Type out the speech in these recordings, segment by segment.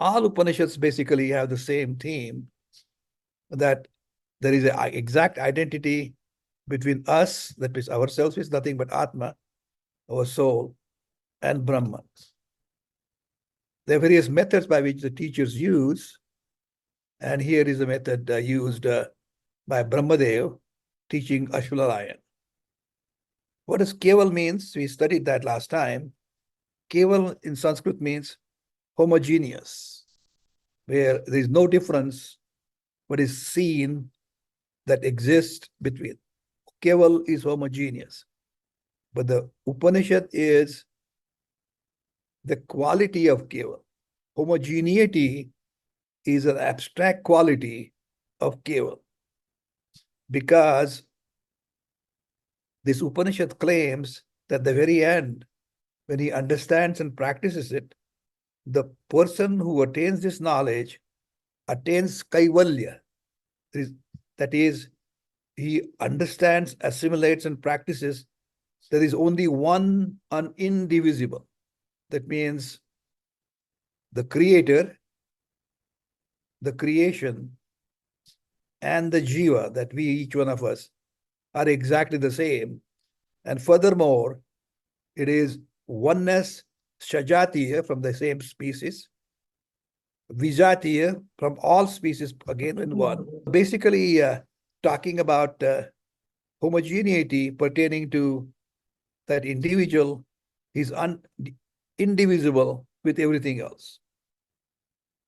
all Upanishads basically have the same theme, that there is an exact identity between us, that means ourselves is nothing but Atma, our soul, and Brahman. There are various methods by which the teachers use, and here is a method used by Brahmadev teaching Ashwalayan. What does Keval means? We studied that last time. Keval in Sanskrit means homogeneous, where there is no difference what is seen that exists between. Keval is homogeneous. But the Upanishad is the quality of Keval. Homogeneity is an abstract quality of Keval, because this Upanishad claims that the very end, when he understands and practices it, the person who attains this knowledge attains Kaivalya. That is, he understands, assimilates, and practices. There is only one indivisible. That means the creator, the creation, and the jiva, that we, each one of us, are exactly the same. And furthermore, it is oneness, shajatiya, from the same species, vijatiya, from all species, again in one. Basically, talking about homogeneity pertaining to that individual is indivisible with everything else.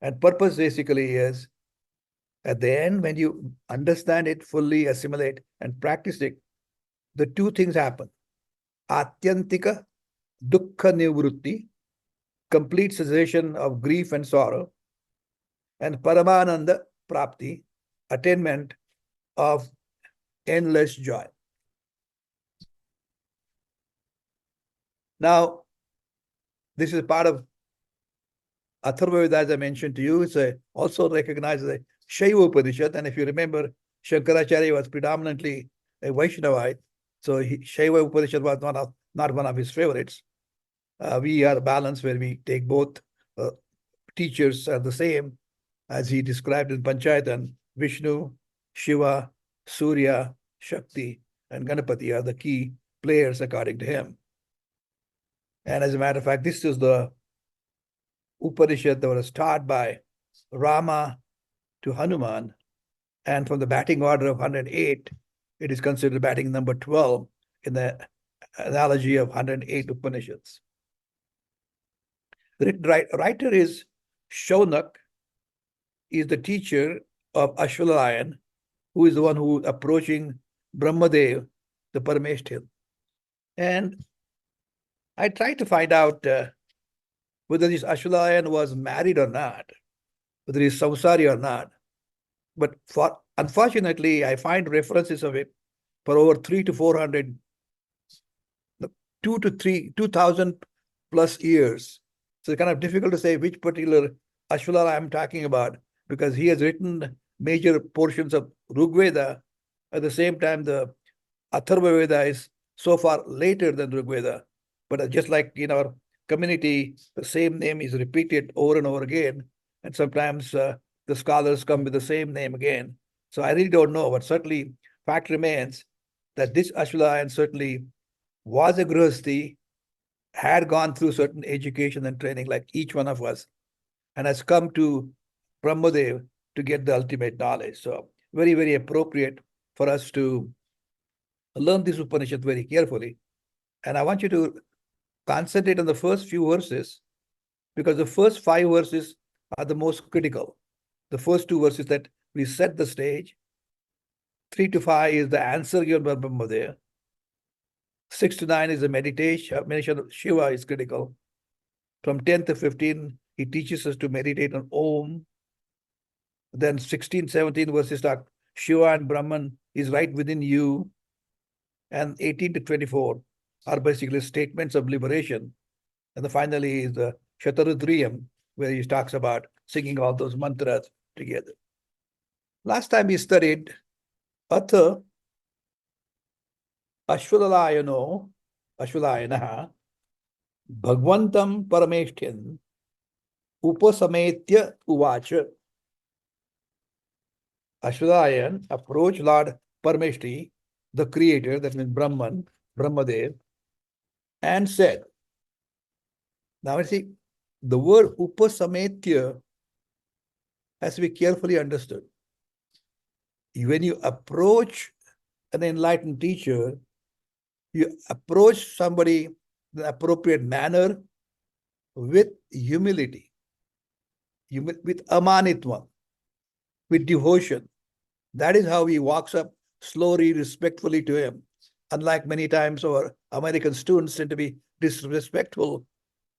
And purpose basically is, at the end, when you understand it, fully assimilate and practice it, the two things happen. Atyantika dukkha nivrutti, complete cessation of grief and sorrow, and paramananda prapti, attainment of endless joy. Now, this is part of Atharva Veda, as I mentioned to you. It's also recognized as a Shaiva Upanishad. And if you remember, Shankaracharya was predominantly a Vaishnavite. So Shaiva Upanishad was not one of his favorites. We are balanced, where we take both teachers are the same, as he described in Panchayatan. Vishnu, Shiva, Surya, Shakti, and Ganapati are the key players according to him. And as a matter of fact, this is the Upanishad that was taught by Rama to Hanuman. And from the batting order of 108, it is considered batting number 12 in the analogy of 108 Upanishads. The writer is Shaunak, is the teacher of Ashwalayan, who is the one who is approaching Brahmadev, the Parameshthil. And I tried to find out whether this Ashwalayan was married or not, whether he's samsari or not. But unfortunately, I find references of it for over 300 to 400, 2,000 plus years. So it's kind of difficult to say which particular Ashwalaya I'm talking about, because he has written major portions of Rigveda. At the same time, the Atharva Veda is so far later than Rigveda. But just like in our community, the same name is repeated over and over again. And sometimes the scholars come with the same name again. So I really don't know, but certainly fact remains that this Ashwalayan certainly was a Grihasthi, had gone through certain education and training like each one of us, and has come to Brahmadev to get the ultimate knowledge. So very, very appropriate for us to learn this Upanishad very carefully. And I want you to concentrate on the first few verses, because the first 5 verses are the most critical. The first 2 verses that we set the stage. 3 to 5 is the answer given by Brahmadev. 6 to 9 is the meditation of Shiva is critical. From 10 to 15, he teaches us to meditate on Om. Then 16, 17 verses talk Shiva and Brahman is right within you. And 18 to 24 are basically statements of liberation. And the finally is the Shatarudriyam, where he talks about singing all those mantras together. Last time we studied Atha Ashwalayanaha Bhagwantam Parameshthyan Upasametya Uvacha. Ashwadayan approached Lord Parmeshti, the creator, that means Brahman, Brahmadev, and said, now see, the word Upasametya has to be carefully understood. When you approach an enlightened teacher, you approach somebody in an appropriate manner with humility, with amanitva, with devotion. That is how he walks up slowly, respectfully to him. Unlike many times our American students tend to be disrespectful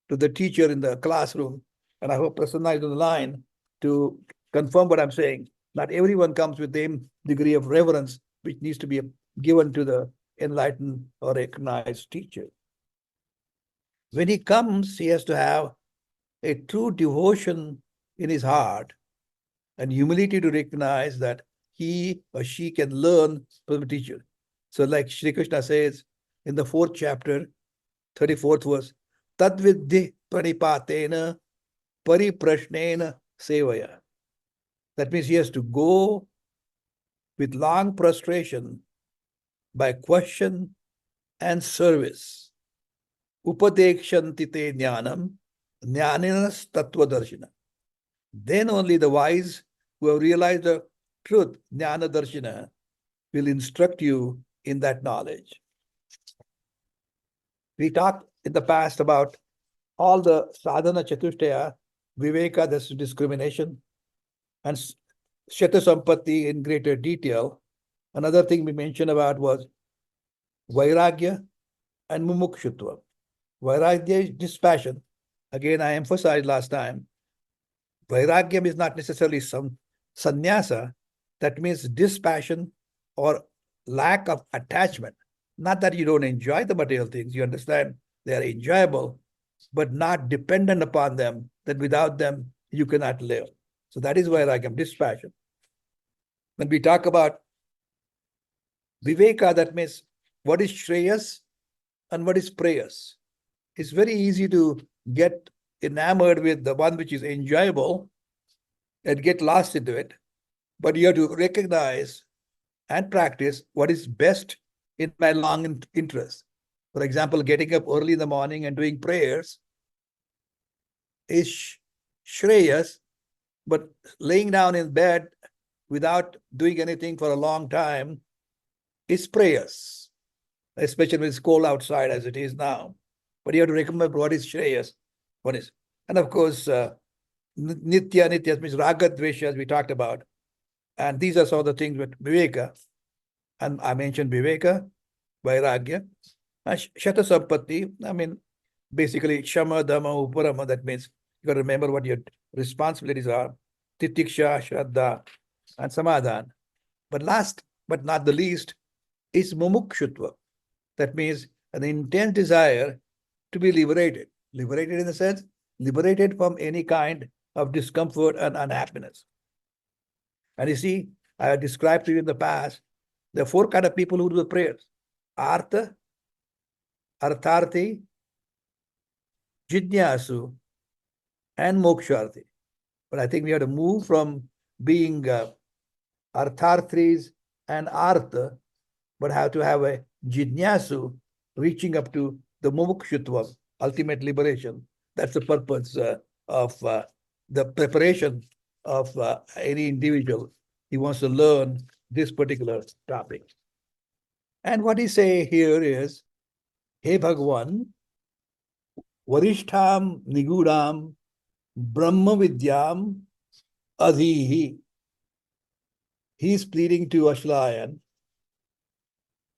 to the teacher in the classroom. And I hope Prasanna is on the line to confirm what I'm saying. Not everyone comes with the same degree of reverence which needs to be given to the enlightened or recognized teacher. When he comes, he has to have a true devotion in his heart and humility to recognize that he or she can learn from the teacher. So, like Sri Krishna says in the 4th chapter, 34th verse, Tadvidhi pranipatena pariprashnena sevaya. That means he has to go with long prostration by question and service. Upadekshanti te jnanam, jnaninas tattva darshana. Then only the wise who have realized the truth, jnana darshana, will instruct you in that knowledge. We talked in the past about all the sadhana chatushtaya, viveka, that's discrimination, and shata sampatti in greater detail. Another thing we mentioned about was vairagya and mumukshutva. Vairagya is dispassion. Again, I emphasized last time, vairagyam is not necessarily some sannyasa. That means dispassion or lack of attachment. Not that you don't enjoy the material things, you understand they are enjoyable, but not dependent upon them, that without them you cannot live. So that is vairagyam, dispassion. When we talk about viveka, that means what is shreyas and what is preyas. It's very easy to get enamored with the one which is enjoyable and get lost into it. But you have to recognize and practice what is best in my long interest. For example, getting up early in the morning and doing prayers is shreyas, but laying down in bed without doing anything for a long time is prayers, especially when it's cold outside as it is now. But you have to remember what is shreyas, what is. And of course, nitya means raga dvesha, as we talked about. And these are some of the things with viveka. And I mentioned viveka, vairagya, and shata sampatti. I mean, basically, shama, dhamma, uparama. That means you got to remember what your responsibilities are. Titiksha, shraddha, and samadhan. But last but not the least is mumukshutva. That means an intense desire to be liberated. Liberated in the sense, liberated from any kind of discomfort and unhappiness. And you see, I have described to you in the past, there are 4 kinds of people who do the prayers. Artha, Artharthi, Jidnyasu, and Moksharthi. But I think we have to move from being Artharthis and Artha, but have to have a Jidnyasu reaching up to the Mumukshutva, ultimate liberation. That's the purpose of the preparation of any individual. He wants to learn this particular topic. And what he say here is, Hey Bhagwan, Varishtham Nigudam Brahma Vidyam Adhihi. He is pleading to Ashlayan,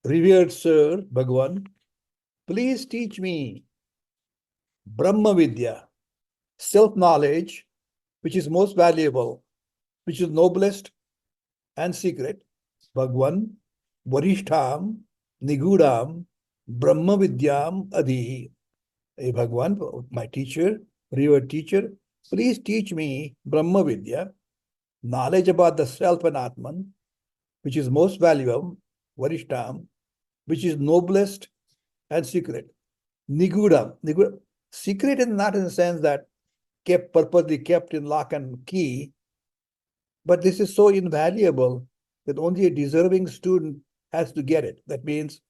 revered Sir Bhagwan, please teach me Brahma Vidya, self-knowledge, which is most valuable, which is noblest and secret. Bhagwan, Varishtham, Nigudam, Brahma Vidyam Adhi. Hey Bhagwan, my teacher, revered teacher, please teach me Brahma Vidya, knowledge about the self and Atman, which is most valuable, Varishtham, which is noblest and secret. Nigudam. Secret is not in the sense that purposely kept in lock and key. But this is so invaluable that only a deserving student has to get it. That means,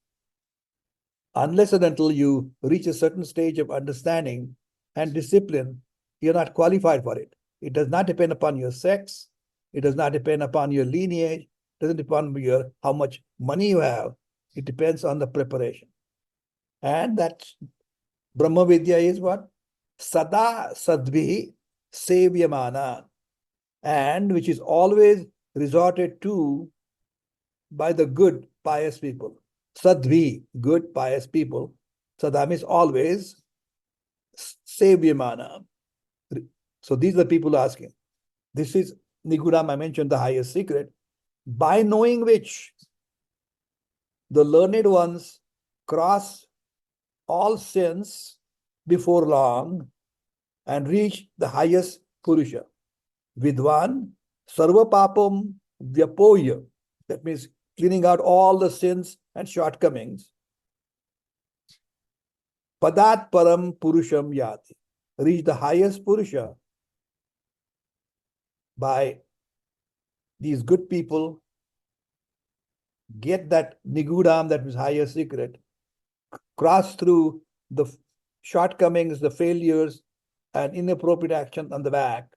unless and until you reach a certain stage of understanding and discipline, you're not qualified for it. It does not depend upon your sex. It does not depend upon your lineage. It doesn't depend on how much money you have. It depends on the preparation. And that's Brahma Vidya is what? Sada Sadvi Sevyamana, and which is always resorted to by the good, pious people. Sadvi, good, pious people. Sada means always. Sevyamana. So these are the people asking. This is Nigudam, I mentioned the highest secret, by knowing which the learned ones cross all sins before long and reach the highest Purusha. Vidwan Sarva Papam Vyapoya. That means cleaning out all the sins and shortcomings. Padat Param Purusham Yati. Reach the highest Purusha by these good people, get that Nigudam, that was higher secret, cross through the shortcomings, the failures, and inappropriate action on the back,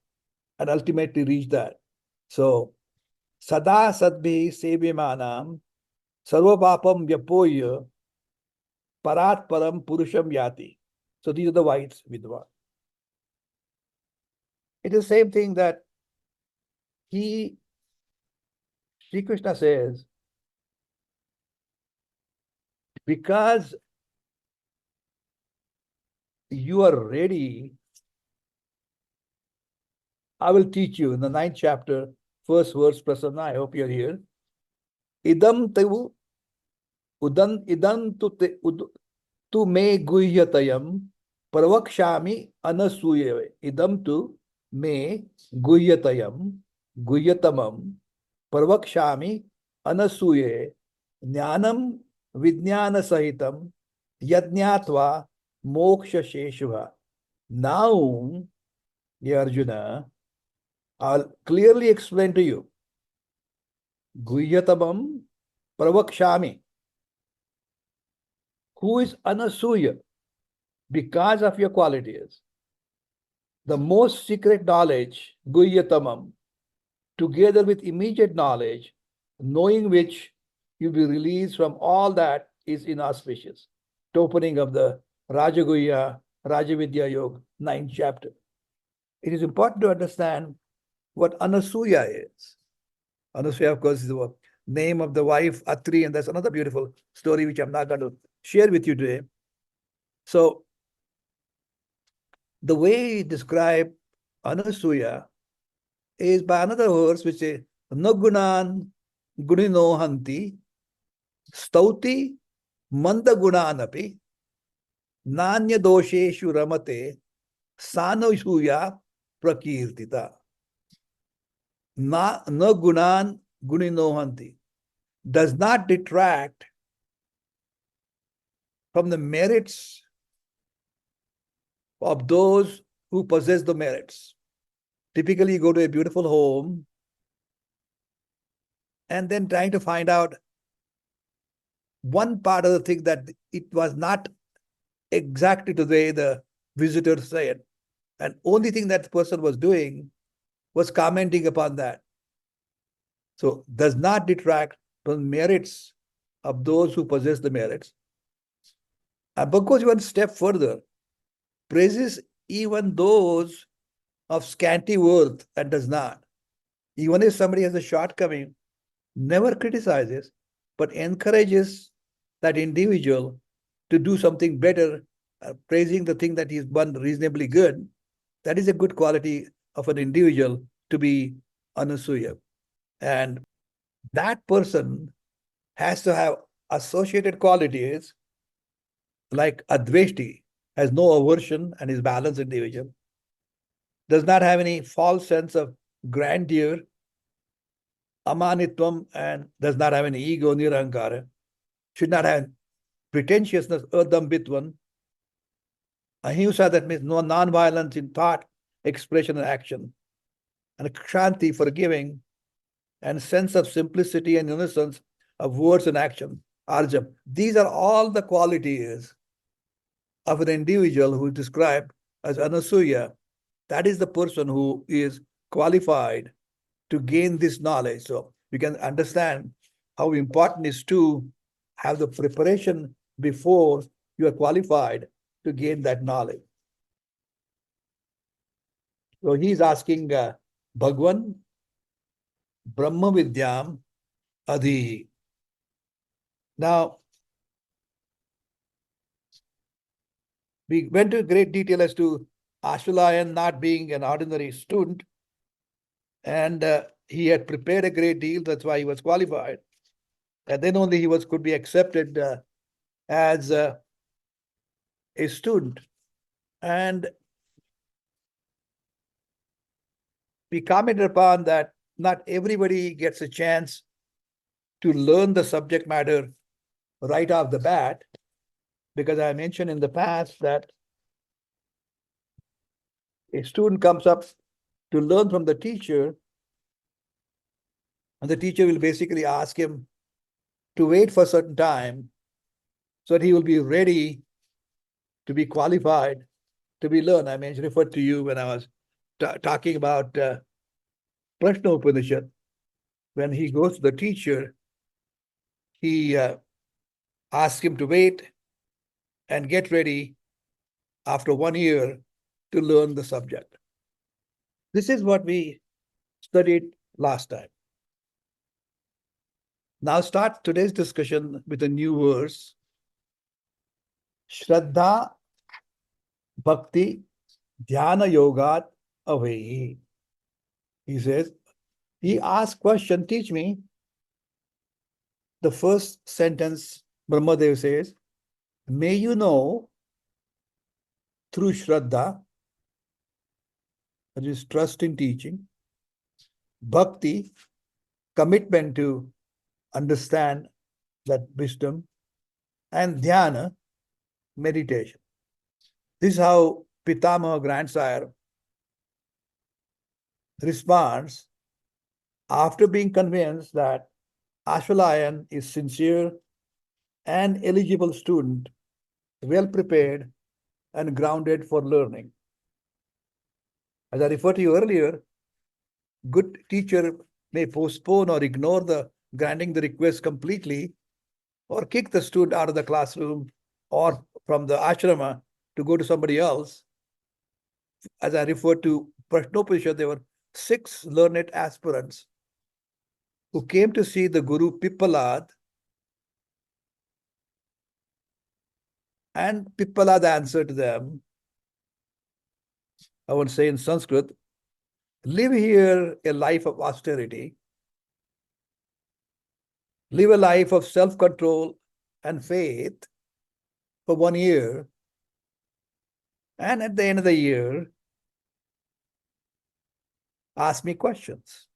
and ultimately reach that. So, Sada Sadbhi Sevyamanam Sarva Papam Vyapoya Parat Param Purusham Yati. So these are the whites, Vidva. It is the same thing that Sri Krishna says, because you are ready, I will teach you in the 9th chapter, first verse, Prasanna. I hope you're here. Idam tu tu me guhyatayam pravakshami anasuyave. Idam tu me guhyatayam guyyatamam pravakshami anasuye jnanam vijnana sahitam yajnatva moksha sheshva. Now, Arjuna, I'll clearly explain to you. Guyyatamam pravakshami. Who is anasuya? Because of your qualities. The most secret knowledge, Guyyatamam, together with immediate knowledge, knowing which you'll be released from all that is inauspicious. The opening of the Rajaguhya, Rajavidya Yoga, 9th chapter. It is important to understand what Anasuya is. Anasuya, of course, is the name of the wife, Atri, and that's another beautiful story which I'm not going to share with you today. So, the way he described Anasuya is by another verse which says, Nagunan Gunino Hanti Stauti Manda Gunanapi Nanya Dosheshu Ramate Sanosuya Prakirtita. Na gunan guninohanti, does not detract from the merits of those who possess the merits. Typically, you go to a beautiful home and then trying to find out one part of the thing that it was not exactly the way the visitor said. And only thing that the person was doing was commenting upon that. So, does not detract from merits of those who possess the merits. And goes one step further, praises even those of scanty worth and does not. Even if somebody has a shortcoming, never criticizes, but encourages that individual to do something better, praising the thing that he's done reasonably good. That is a good quality of an individual to be anasuya. And that person has to have associated qualities like Adveshti, has no aversion and is balanced individual, does not have any false sense of grandeur, amanitvam, and does not have any ego, nirankara, should not have pretentiousness, adambitvan, ahimsa, that means no non-violence in thought expression and action, and kshanti, forgiving, and sense of simplicity and innocence of words and action, arjam. These are all the qualities of an individual who is described as anasuya. That is the person who is qualified to gain this knowledge. So you can understand how important it is to have the preparation before you are qualified to gain that knowledge. So he's asking Bhagwan Brahma Vidyam Adi. Now, we went to great detail as to Ashwalayan not being an ordinary student, and he had prepared a great deal. That's why he was qualified, and then only he could be accepted as a student. And we commented upon that not everybody gets a chance to learn the subject matter right off the bat, because I mentioned in the past that a student comes up to learn from the teacher, and the teacher will basically ask him to wait for a certain time so that he will be ready to be qualified to be learned. I mentioned, referred to you when I was talking about Prashna Upanishad. When he goes to the teacher, he asks him to wait and get ready after 1 year to learn the subject. This is what we studied last time. Now start today's discussion with a new verse. Shraddha Bhakti Dhyana Yogat Avehi. He says, he asked question, teach me. The first sentence, Brahmadev says, may you know through Shraddha, that is trust in teaching, Bhakti, commitment to understand that wisdom, and Dhyana, meditation. This is how Pitamaha grandsire responds after being convinced that Ashwalayan is sincere and eligible student, well prepared and grounded for learning. As I referred to you earlier, good teacher may postpone or ignore the granting the request completely, or kick the student out of the classroom or from the ashrama to go to somebody else. As I referred to Prashnopanishad, there were 6 learned aspirants who came to see the Guru Pippalad, and Pippalad answered them, I would say in Sanskrit, live here a life of austerity, live a life of self-control and faith for 1 year, and at the end of the year, ask me questions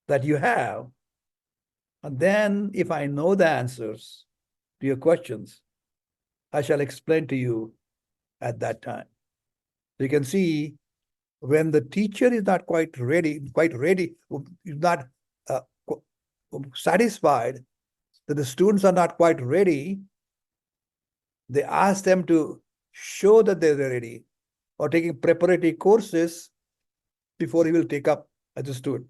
that you have. And then if I know the answers to your questions, I shall explain to you at that time. So you can see when the teacher is not quite ready, is not satisfied that the students are not quite ready, they ask them to show that they're ready, or taking preparatory courses before he will take up as a student.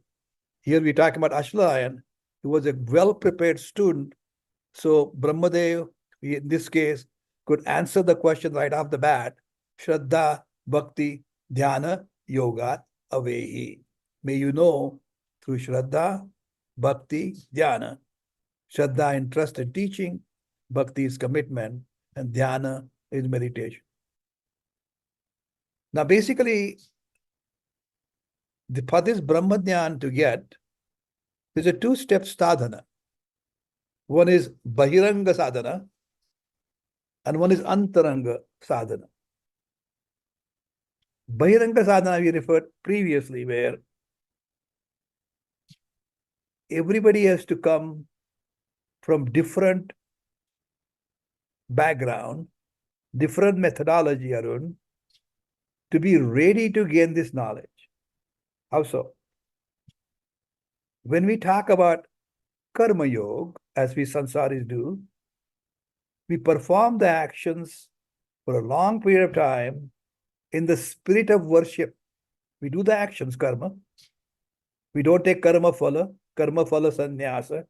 Here we're talking about Ashwalayan, who was a well-prepared student. So Brahmadev, in this case, could answer the question right off the bat. Shraddha, Bhakti, Dhyana, Yoga, Avehi. May you know through Shraddha, Bhakti, Dhyana. Shraddha in trust and teaching, Bhakti is commitment, and Dhyana is meditation. Now basically, for this Brahma Dhyan to get, there's a 2-step sadhana. One is Bahiranga sadhana, and one is Antaranga sadhana. Bahiranga sadhana we referred previously, where everybody has to come from different background, different methodology, Arun, to be ready to gain this knowledge. How so? When we talk about karma yoga, as we sansaris do, we perform the actions for a long period of time in the spirit of worship. We do the actions, karma. We don't take karma phala sannyasa.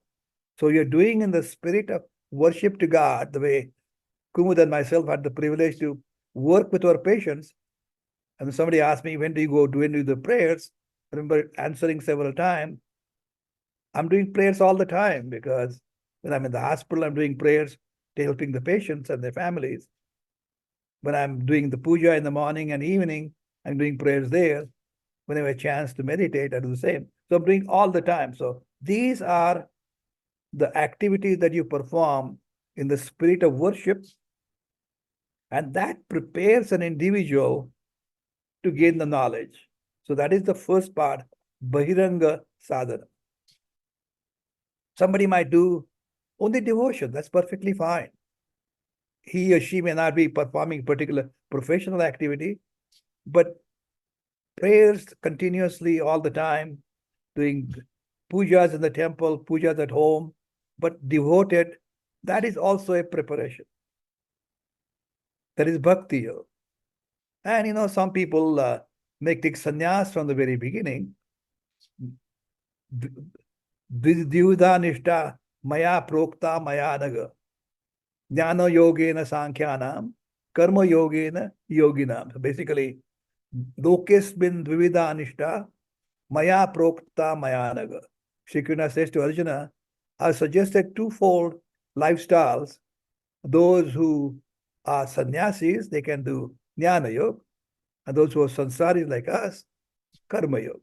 So you're doing in the spirit of worship to God, the way Kumud and myself had the privilege to work with our patients. And somebody asked me, when do you do the prayers? I remember answering several times. I'm doing prayers all the time because when I'm in the hospital, I'm doing prayers to helping the patients and their families. When I'm doing the puja in the morning and evening, I'm doing prayers there. When I have a chance to meditate, I do the same. So I'm doing all the time. So these are the activities that you perform in the spirit of worship, and that prepares an individual to gain the knowledge. So that is the first part, Bahiranga Sadhana. Somebody might do only devotion, that's perfectly fine. He or she may not be performing particular professional activity, but prayers continuously all the time, doing pujas in the temple, pujas at home, but devoted, that is also a preparation. That is bhakti. And some people take sannyas from the very beginning. Dvida nishta maya prokta maya naga. Jnana yogena sankyanam, karma yogena yoginam. So basically, lokesmin dvida nishta maya prokta maya naga. Shri Krishna says to Arjuna, I suggested twofold lifestyles. Those who are sannyasis, they can do jnana yoga, and those who are sansaris like us, karma yoga.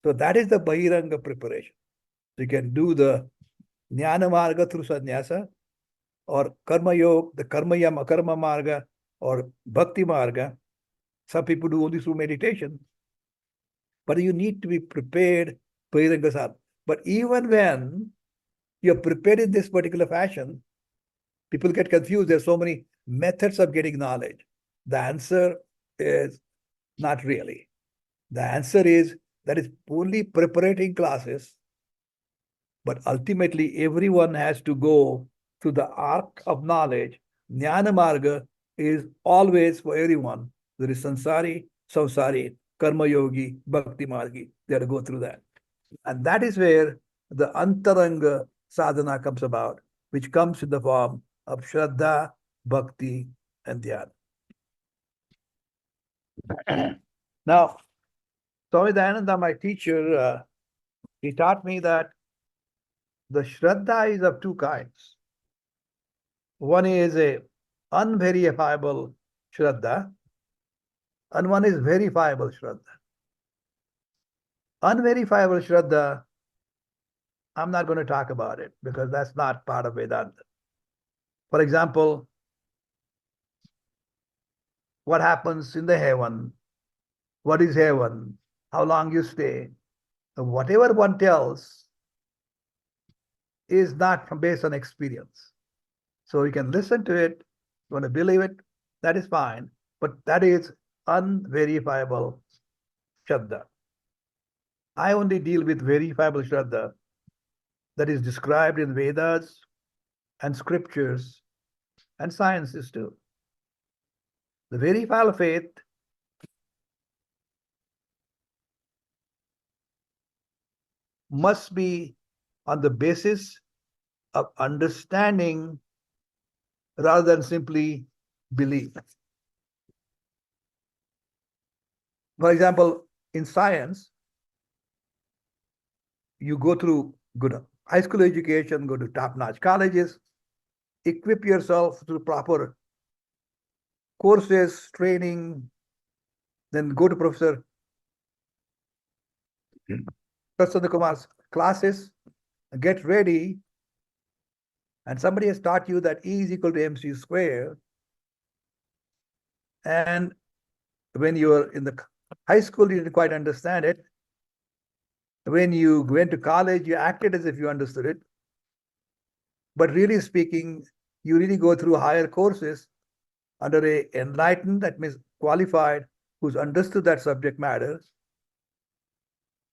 So that is the Bahiranga preparation. You can do the jnana marga through sannyasa, or karma yoga, the karma marga, or bhakti marga. Some people do only through meditation. But you need to be prepared, Bahiranga sadhana. But even when you're prepared in this particular fashion, people get confused. There's so many methods of getting knowledge. The answer is not really. The answer is that is only preparatory classes, but ultimately everyone has to go through the arc of knowledge. Jnana Marga is always for everyone. There is Sansari, Samsari, Karma Yogi, Bhakti Margi. They have to go through that. And that is where the Antaranga sadhana comes about, which comes in the form of Shraddha, Bhakti, and Dhyana. Now, Swami Dayananda, my teacher, he taught me that the Shraddha is of two kinds. One is a unverifiable Shraddha, and one is verifiable Shraddha. Unverifiable Shraddha, I'm not going to talk about it because that's not part of Vedanta. For example, what happens in the heaven? What is heaven? How long you stay? Whatever one tells is not based on experience. So you can listen to it, you want to believe it, that is fine. But that is unverifiable Shraddha. I only deal with verifiable Shraddha that is described in Vedas and scriptures and sciences too. The verifiable faith must be on the basis of understanding rather than simply belief. For example, in science, you go through good high school education, go to top-notch colleges, equip yourself through proper courses, training, then go to Professor Prasanna Kumar's classes, get ready, and somebody has taught you that E is equal to mc squared. And when you were in the high school, you didn't quite understand it. When you went to college, you acted as if you understood it. But really speaking, you really go through higher courses under a enlightened, that means qualified who's understood that subject matter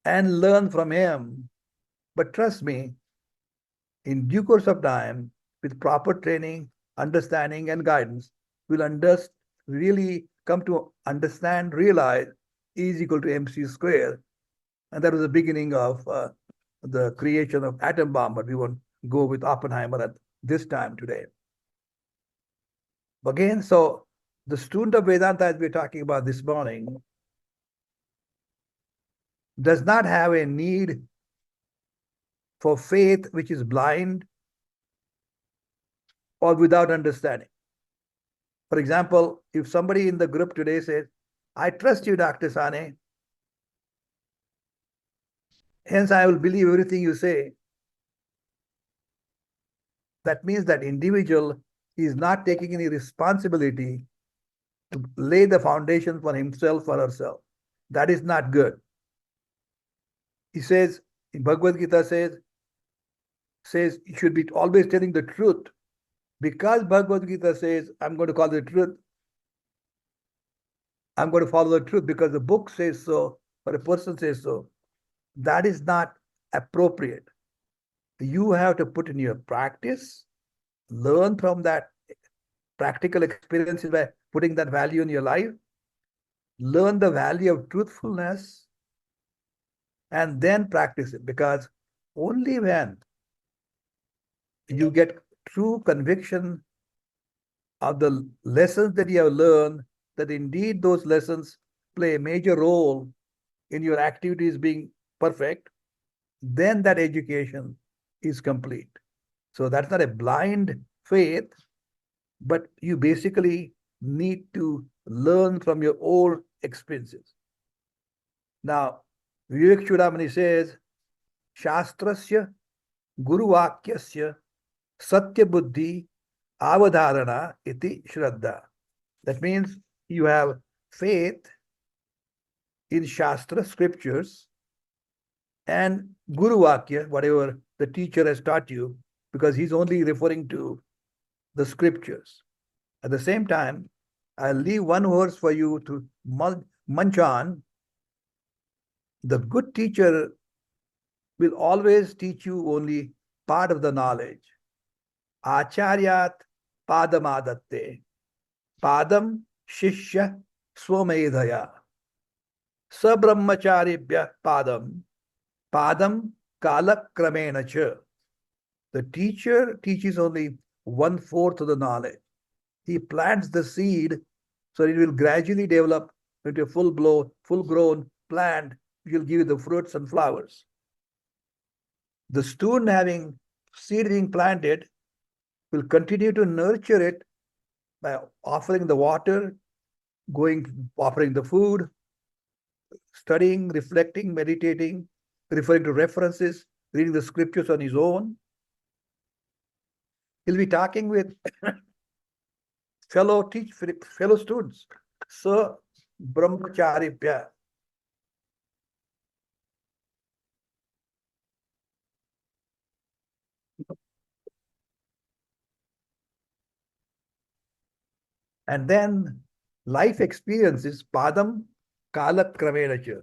and learn from him. But trust me, in due course of time, with proper training, understanding, and guidance, we'll really come to understand, realize E is equal to mc square. And that was the beginning of the creation of atom bomb, but we won't go with Oppenheimer at this time today. Again, so the student of Vedanta, as we're talking about this morning, does not have a need for faith which is blind or without understanding. For example, if somebody in the group today says, I trust you, Dr. Sane, hence I will believe everything you say, that means that individual is not taking any responsibility to lay the foundation for himself or herself. That is not good. He says, in Bhagavad Gita says you should be always telling the truth. Because Bhagavad Gita says, I'm going to call the truth, I'm going to follow the truth because the book says so, or a person says so. That is not appropriate. You have to put in your practice, learn from that practical experiences by putting that value in your life, learn the value of truthfulness, and then practice it. Because only when you get true conviction of the lessons that you have learned, that indeed those lessons play a major role in your activities being perfect, then that education is complete. So that's not a blind faith, but you basically need to learn from your own experiences. Now, Vivek Chudamani says, Shastrasya Guruvakyasya Satya Buddhi Avadharana iti Shraddha. That means you have faith in Shastra, scriptures, and Guru Vakya, whatever the teacher has taught you, because he's only referring to the scriptures. At the same time, I'll leave one verse for you to munch on. The good teacher will always teach you only part of the knowledge. Acharyat padamadatte. Padam shishya swamedhaya. Sabrahmacharibhya padam. Padam kalakramena cha. The teacher teaches only 1/4 of the knowledge. He plants the seed so it will gradually develop into a full-grown plant which will give you the fruits and flowers. The student having seed being planted will continue to nurture it by offering the water, offering the food, studying, reflecting, meditating, referring to references, reading the scriptures on his own. He'll be talking with fellow students. So, brahmacharipya. And then life experiences, padam kalat kramenacha.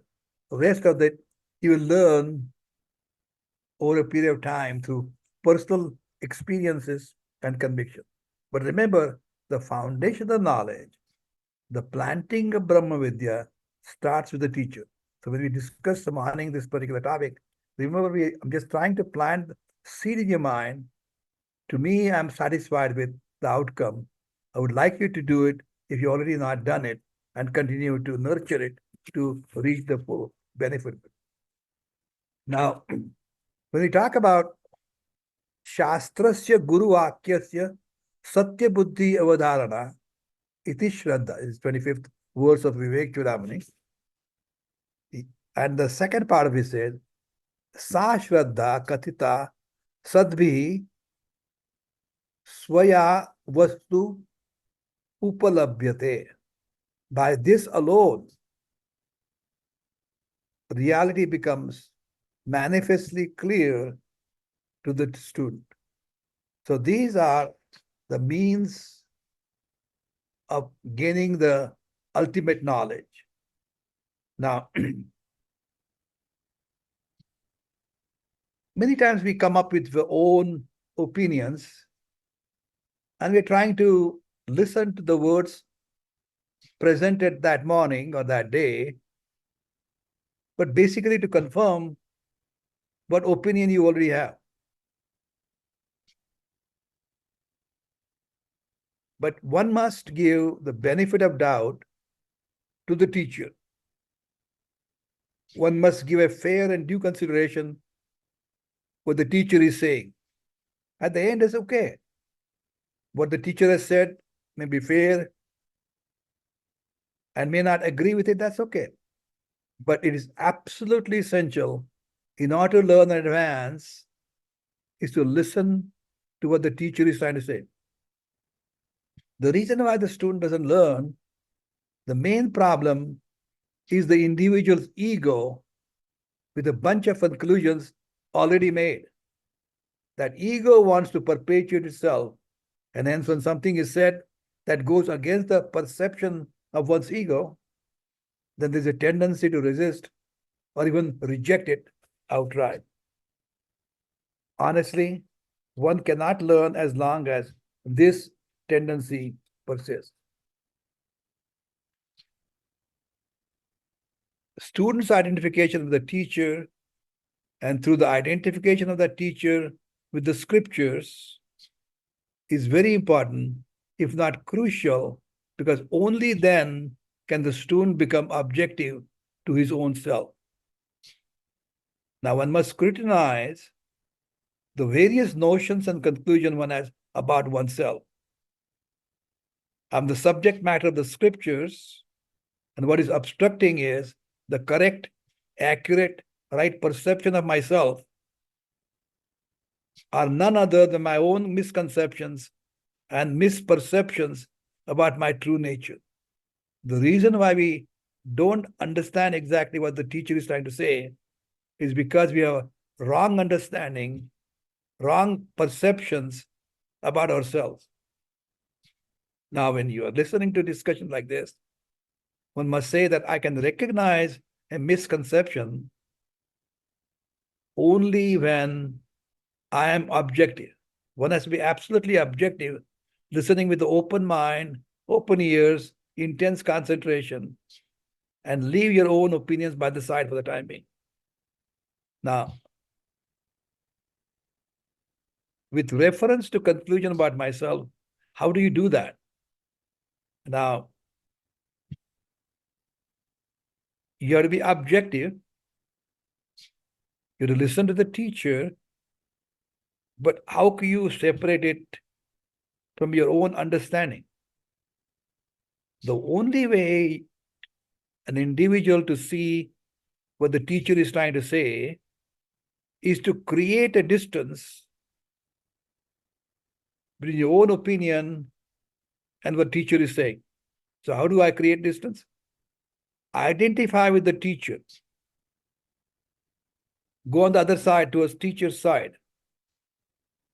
The rest of it you will learn over a period of time through personal experiences and conviction. But remember, the foundation of knowledge, the planting of Brahma Vidya starts with the teacher. So when we discuss this morning this particular topic, remember I'm just trying to plant the seed in your mind. To me, I'm satisfied with the outcome. I would like you to do it if you already not done it and continue to nurture it to reach the full benefit. Now, when we talk about Shastrasya Guru Vakyasya Satya Buddhi Avadharana, iti Shraddha is 25th verse of Vivek Chudamani. And the second part of it says, Sa Shraddha Kathita Sadbhi Swaya Vastu Upalabhyate. By this alone, reality becomes manifestly clear to the student. So these are the means of gaining the ultimate knowledge. Now, many times we come up with our own opinions and we're trying to listen to the words presented that morning or that day, but basically to confirm what opinion you already have. But one must give the benefit of doubt to the teacher. One must give a fair and due consideration what the teacher is saying. At the end, it's okay. What the teacher has said may be fair and may not agree with it, that's okay. But it is absolutely essential in order to learn and advance is to listen to what the teacher is trying to say. The reason why the student doesn't learn, the main problem is the individual's ego with a bunch of conclusions already made. That ego wants to perpetuate itself, and hence when something is said that goes against the perception of one's ego, then there's a tendency to resist or even reject it outright. Honestly, one cannot learn as long as this tendency persists. Students' identification with the teacher and through the identification of that teacher with the scriptures is very important, if not crucial, because only then can the student become objective to his own self. Now, one must scrutinize the various notions and conclusions one has about oneself. I'm the subject matter of the scriptures, and what is obstructing is the correct, accurate, right perception of myself are none other than my own misconceptions and misperceptions about my true nature. The reason why we don't understand exactly what the teacher is trying to say is because we have wrong understanding, wrong perceptions about ourselves. Now, when you are listening to discussions like this, one must say that I can recognize a misconception only when I am objective. One has to be absolutely objective, listening with an open mind, open ears, intense concentration, and leave your own opinions by the side for the time being. Now, with reference to conclusion about myself, how do you do that? Now, you have to be objective. You have to listen to the teacher, but how can you separate it from your own understanding? The only way an individual to see what the teacher is trying to say is to create a distance between your own opinion and what teacher is saying. So how do I create distance? Identify with the teacher. Go on the other side, towards teacher's side,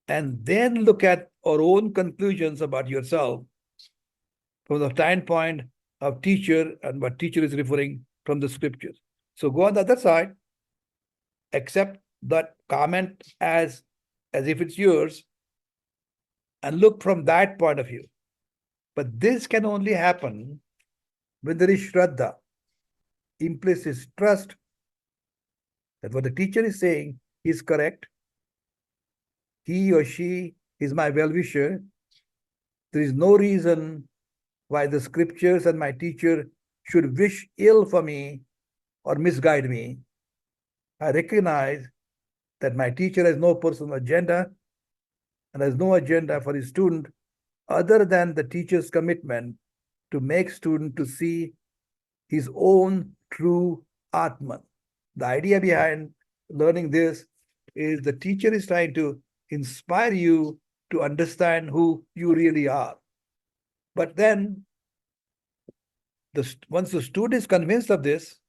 and then look at our own conclusions about yourself from the standpoint of teacher and what teacher is referring from the scriptures. So go on the other side, accept that comment as if it's yours, and look from that point of view. But this can only happen when there is Shraddha, implicit trust that what the teacher is saying is correct. He or she is my well-wisher. There is no reason why the scriptures and my teacher should wish ill for me or misguide me. I recognize that my teacher has no personal agenda and has no agenda for his student other than the teacher's commitment to make student to see his own true Atman. The idea behind learning this is the teacher is trying to inspire you to understand who you really are. But then, once the student is convinced of this,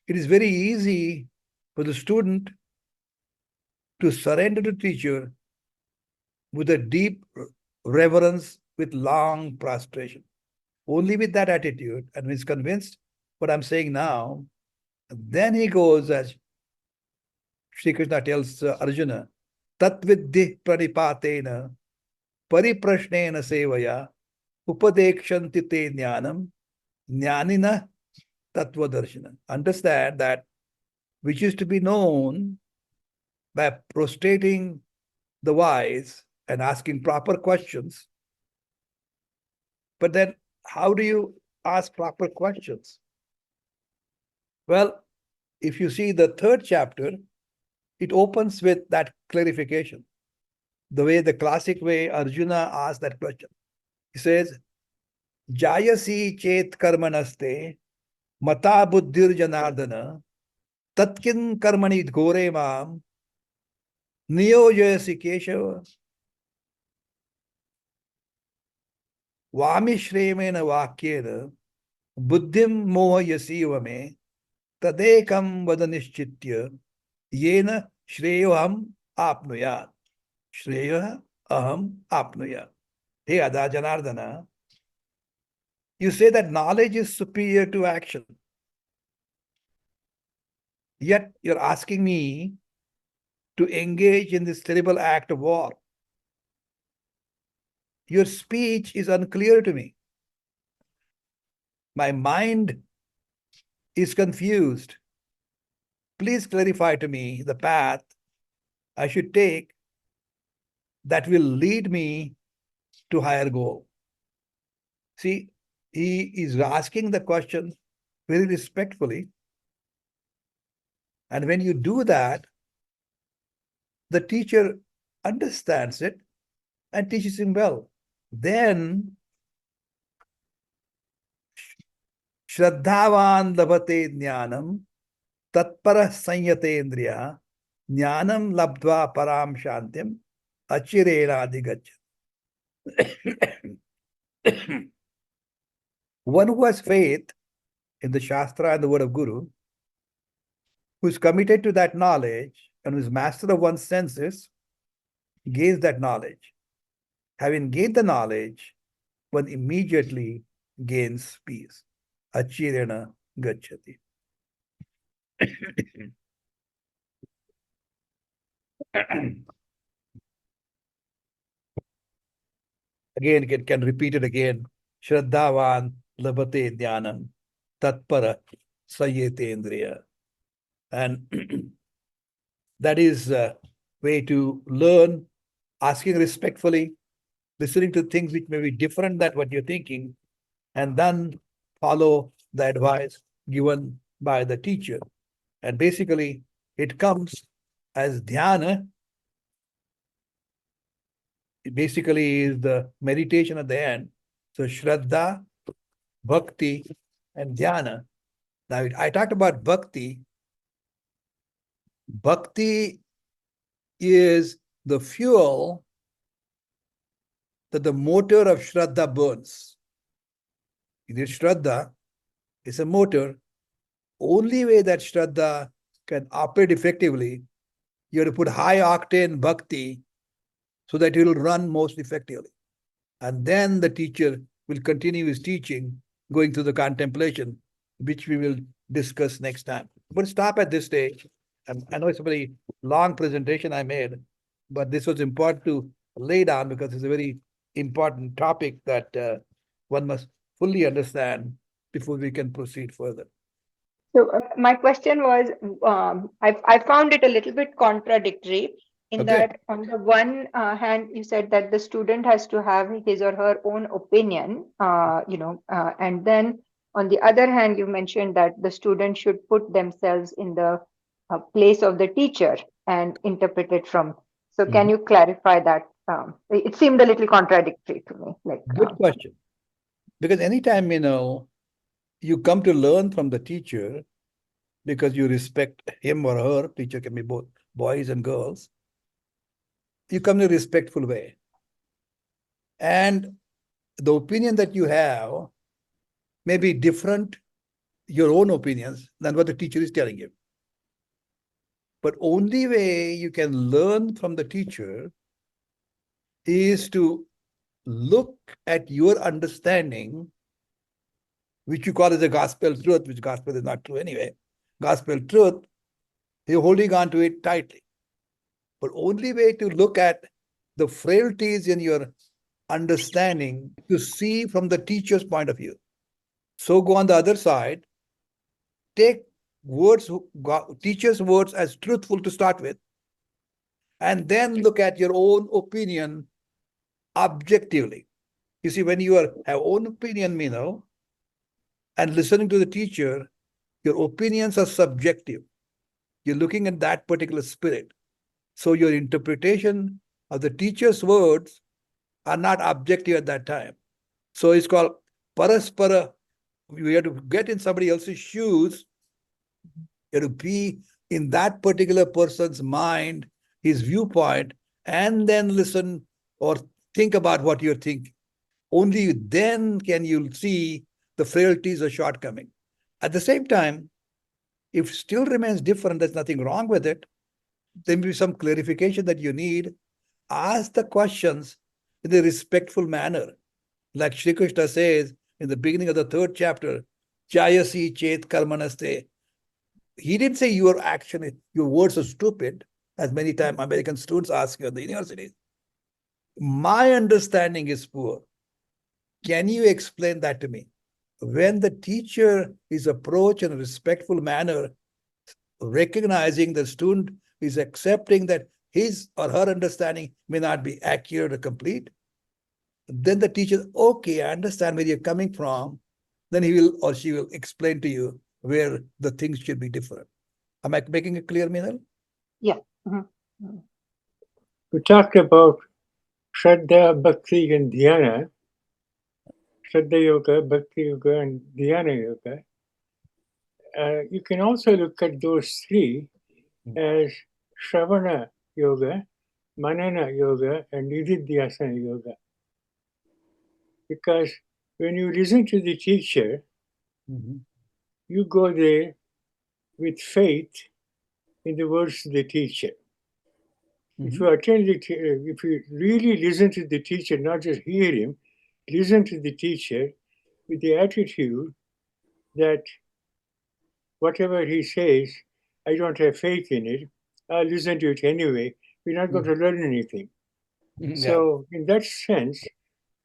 it is very easy for the student to surrender to teacher with a deep reverence, with long prostration. Only with that attitude, and when he's convinced what I'm saying now. Then he goes, as Sri Krishna tells Arjuna, Tatviddhi pranipatena pariprashnena sevaya upadekshanti te jnanam jnanina tattvadarshana. Understand that which is to be known by prostrating the wise and asking proper questions. But then, how do you ask proper questions? Well, if you see the third chapter, it opens with that clarification. The classic way Arjuna asked that question. He says, Jayasi chet karmanaste mata buddhir janardana tatkin karmani ghore mam niyojayasi keshava vamishremena vakyena buddhim mohayasiva me tadekam vadanishchitya yena shreyoham apnuyat. Shreya aham apnuyat. Hey Ada Janardana, you say that knowledge is superior to action. Yet you're asking me to engage in this terrible act of war. Your speech is unclear to me. My mind is confused. Please clarify to me the path I should take that will lead me to higher goal. See, he is asking the question very respectfully. And when you do that, the teacher understands it and teaches him well. Then, Shraddhavan labhate jnanam tatpara sanyatendriya jnanam labdva param shantim achirena adhigacchati. One who has faith in the Shastra and the word of Guru, who is committed to that knowledge and who is master of one's senses, gains that knowledge. Having gained the knowledge, one immediately gains peace. Achirena gacchati. Again, can repeat it again. Shraddhavan labhate dhyanam tatpara sayetendriya. And that is a way to learn, asking respectfully, listening to things which may be different than what you're thinking, and then follow the advice given by the teacher. And basically, it comes as dhyana. It basically is the meditation at the end. So Shraddha, Bhakti, and Dhyana. Now, I talked about Bhakti. Bhakti is the fuel that the motor of Shraddha burns. This Shraddha is a motor. Only way that Shraddha can operate effectively, you have to put high octane Bhakti so that it will run most effectively. And then the teacher will continue his teaching, going through the contemplation, which we will discuss next time. We'll stop at this stage. I know it's a very long presentation I made, but this was important to lay down because it's a very important topic that one must fully understand before we can proceed further. So my question was, I found it a little bit contradictory in that on the one hand, you said that the student has to have his or her own opinion, and then on the other hand, you mentioned that the student should put themselves in the place of the teacher and interpret it from. So can you clarify that? It seemed a little contradictory to me. Good question. Because anytime, you come to learn from the teacher because you respect him or her, teacher can be both boys and girls, you come in a respectful way. And the opinion that you have may be different, your own opinions, than what the teacher is telling you. But only way you can learn from the teacher is to look at your understanding which you call as a gospel truth, which gospel is not true anyway, gospel truth, you're holding on to it tightly. But only way to look at the frailties in your understanding to see from the teacher's point of view. So go on the other side, take words, teacher's words as truthful to start with, and then look at your own opinion objectively. You see, when you have own opinion, and listening to the teacher, your opinions are subjective. You're looking at that particular spirit. So your interpretation of the teacher's words are not objective at that time. So it's called paraspara. You have to get in somebody else's shoes. You have to be in that particular person's mind, his viewpoint, and then listen or think about what you're thinking. Only then can you see the frailties or shortcoming. At the same time, if it still remains different, there's nothing wrong with it. There may be some clarification that you need. Ask the questions in a respectful manner. Like Shri Krishna says in the beginning of the 3rd chapter, Jayasi Chet Karmanaste. He didn't say your action, your words are stupid, as many times American students ask you at the universities. My understanding is poor. Can you explain that to me? When the teacher is approached in a respectful manner, recognizing the student is accepting that his or her understanding may not be accurate or complete, then the teacher, okay, I understand where you're coming from. Then he will or she will explain to you where the things should be different. Am I making it clear, Minal? Yeah. Mm-hmm. We talked about Shraddha, Bhakti, and Dhyana. Shraddha Yoga, Bhakti Yoga, and Dhyana Yoga. You can also look at those three as Shravana Yoga, Manana Yoga, and Nididhyasana Yoga. Because when you listen to the teacher, you go there with faith in the words of the teacher. If you attend if you really listen to the teacher, not just hear him, listen to the teacher with the attitude that whatever he says, I don't have faith in it. I'll listen to it anyway. We're not going to learn anything. So, in that sense,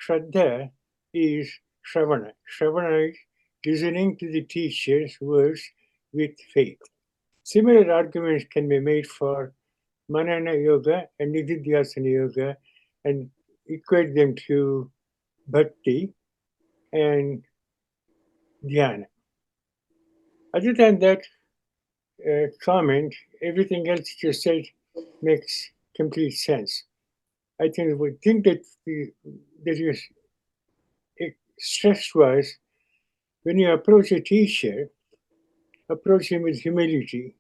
Shraddha is Shravana. Shravana is listening to the teacher's words with faith. Similar arguments can be made for Manana Yoga and Nididhyasana Yoga and equate them to Bhakti and Dhyana. Other than that comment, everything else you said makes complete sense. I think the thing that you stressed was when you approach a teacher, approach him with humility.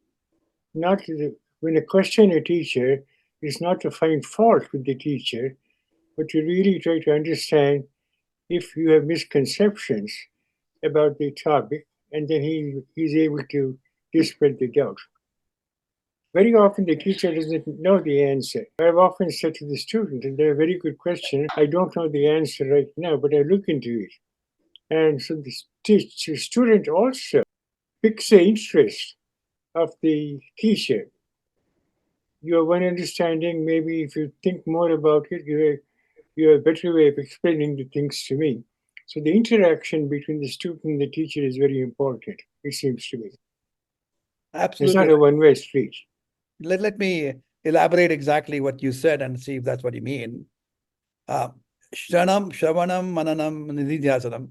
When you question a teacher, is not to find fault with the teacher, but to really try to understand if you have misconceptions about the topic, and then he's able to dispel the doubt. Very often the teacher doesn't know the answer. I've often said to the student, and they're a very good question, I don't know the answer right now, but I look into it. And so the student also picks the interest of the teacher. You have one understanding, maybe if you think more about it, you have a better way of explaining the things to me. So the interaction between the student and the teacher is very important, it seems to me. Absolutely. It's not a one-way street. Let me elaborate exactly what you said and see if that's what you mean. Shranam, Shravanam, Mananam, Nididhyasanam.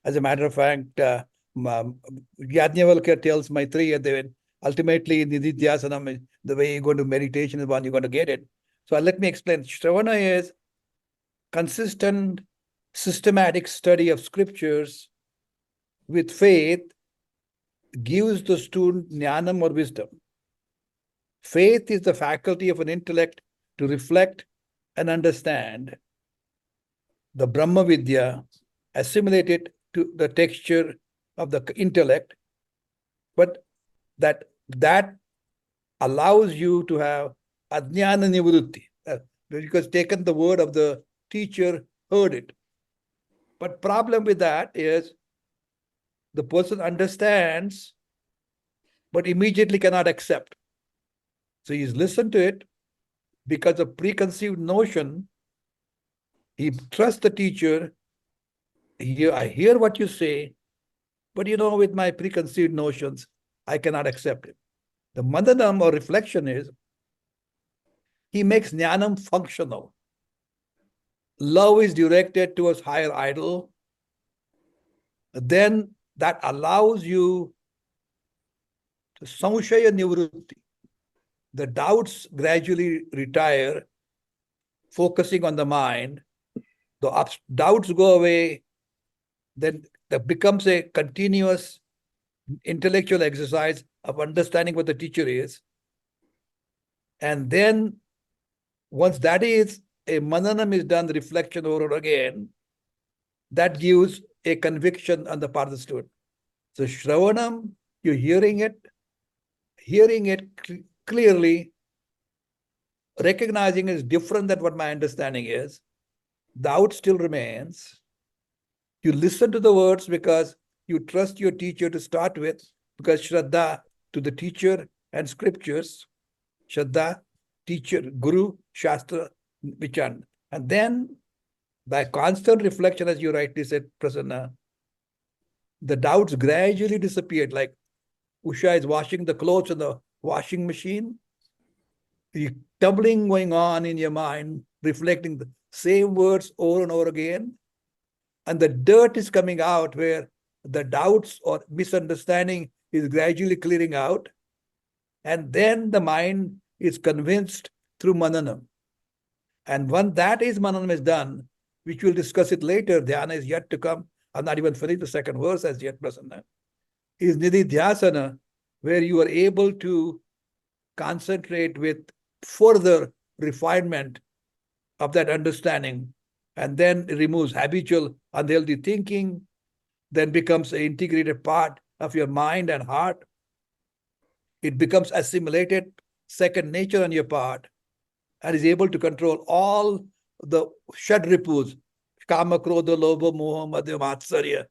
As a matter of fact, Yajnavalkya tells Maitreya that ultimately Nididhyasanam, the way you go to meditation is one you're going to get it. So let me explain. Shravana is consistent, systematic study of scriptures with faith gives the student jnanam or wisdom. Faith is the faculty of an intellect to reflect and understand the Brahma Vidya, assimilate it to the texture of the intellect, but that allows you to have ajnana nivrutti, because taken the word of the teacher, heard it. But problem with that is the person understands, but immediately cannot accept. So he's listened to it because of preconceived notion. He trusts the teacher. I hear what you say, but with my preconceived notions, I cannot accept it. The mananam or reflection is, he makes jnanam functional. Love is directed towards higher idol. Then that allows you to samshaya nivrutti. The doubts gradually retire, focusing on the mind. The doubts go away, then that becomes a continuous intellectual exercise of understanding what the teacher is. And then once that is, a mananam is done, the reflection over and again, that gives a conviction on the part of the student. So Shravanam, you're hearing it clearly, recognizing it's different than what my understanding is. Doubt still remains. You listen to the words because you trust your teacher to start with, because Shraddha to the teacher and scriptures, Shraddha, teacher, Guru, Shastra, Vichan. And then by constant reflection, as you rightly said, Prasanna, the doubts gradually disappeared. Like Usha is washing the clothes in the washing machine. The tumbling going on in your mind, reflecting the same words over and over again. And the dirt is coming out where the doubts or misunderstanding is gradually clearing out. And then the mind is convinced through mananam. And when mananam is done, which we'll discuss it later, dhyana is yet to come. I'm not even finished the second verse as yet, Prasanna. Is nididhyasana, where you are able to concentrate with further refinement of that understanding, and then it removes habitual unhealthy thinking, then becomes an integrated part of your mind and heart. It becomes assimilated second nature on your part, and is able to control all the shadripus, kama, krodha, lobha, moha, madhya, matsarya.